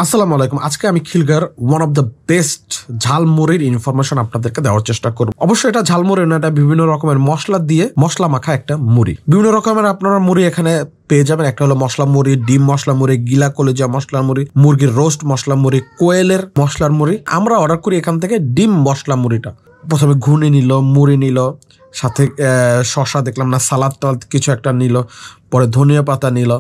আসসালামু আলাইকুম। আজকে আমি Khilgaon one of the best ঝালমুড়ির ইনফরমেশন আপনাদেরকে দেওয়ার চেষ্টা করব। অবশ্যই এটা ঝালমুড়ি না, এটা বিভিন্ন রকমের মশলা দিয়ে মশলা মাখা একটা মুড়ি। বিভিন্ন রকমের আপনারা মুড়ি এখানে পেয়ে যাবেন। একটা হলো মশলা মুড়ি, ডিম মশলা মুড়ি, গিলা কলেজা মশলা মুড়ি, মুরগির রোস্ট মশলা মুড়ি, কোয়েলের মশলার মুড়ি। আমরা অর্ডার করি এখান থেকে ডিম মশলা মুড়িটা। প্রথমে ঘুনি নিল, মুড়ি নিল, সাথে শশা দেখলাম না, সালাদ টালাদ কিছু একটা নিল, পরে ধনিয়া পাতা নিল,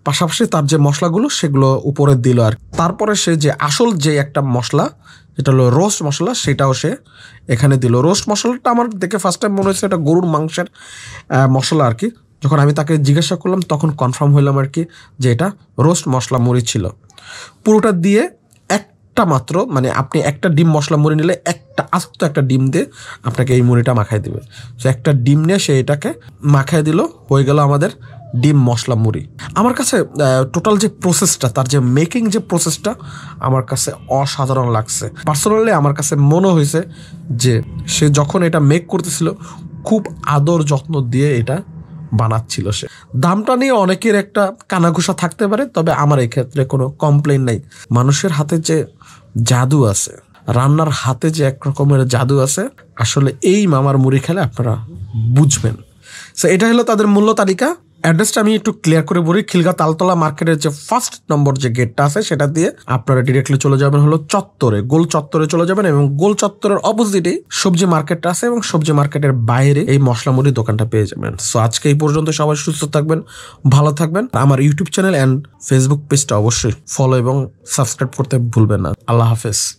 পাশাপাশি তার যে মশলাগুলো সেগুলো উপরে দিল। আর তারপরে সে যে আসল যে একটা মশলা যেটা হলো রোস্ট মশলা সেটাও সে এখানে দিল। রোস্ট মশলাটা আমার দেখে ফার্স্ট টাইম মনে হয়েছে এটা গরুর মাংসের মশলা আর কি। যখন আমি তাকে জিজ্ঞাসা করলাম তখন কনফার্ম হইলাম আর কি যে এটা রোস্ট মশলা মুড়ি ছিল। পুরোটা দিয়ে একটা মাত্র মানে আপনি একটা ডিম মশলা মুড়ি নিলে একটা আস্ত একটা ডিম দিয়ে আপনাকে এই মুড়িটা মাখাই দেবে। সো একটা ডিম নিয়ে সে এটাকে মাখাই দিল, হয়ে গেল আমাদের ডিম মশলা মুড়ি। আমার কাছে টোটাল যে প্রসেসটা, তার যে মেকিং যে প্রসেসটা আমার কাছে অসাধারণ লাগছে। পার্সোনালি আমার কাছে মনে হয়েছে যে সে যখন এটা মেক করতেছিল খুব আদর যত্ন দিয়ে এটা বানাচ্ছিল। সে দামটা নিয়ে অনেকের একটা কানাঘুষা থাকতে পারে, তবে আমার এই ক্ষেত্রে কোনো কমপ্লেন নাই। মানুষের হাতে যে জাদু আছে, রান্নার হাতে যে এক রকমের জাদু আছে, আসলে এই মামার মুড়ি খেলে আপনারা বুঝবেন। সো এটা হলো তাদের মূল্য তালিকা। অ্যাড্রেসটা আমি একটু ক্লিয়ার করে বলি। খিলগা তালতলা মার্কেটের যে ফার্স্ট নম্বর যে গেটটা আছে সেটা দিয়ে আপনারা ডিরেক্টলি চলে যাবেন হলো চত্বরে, গোল চত্বরে চলে যাবেন, এবং গোল চত্বরের অপোজিটেই সবজি মার্কেটটা আছে এবং সবজি মার্কেটের বাইরে এই মশলা মুড়ির দোকানটা পেয়ে যাবেন। সো আজকে এই পর্যন্ত। সবাই সুস্থ থাকবেন, ভালো থাকবেন। আমার ইউটিউব চ্যানেল অ্যান্ড ফেসবুক পেজটা অবশ্যই ফলো এবং সাবস্ক্রাইব করতে ভুলবেন না। আল্লাহ হাফেজ।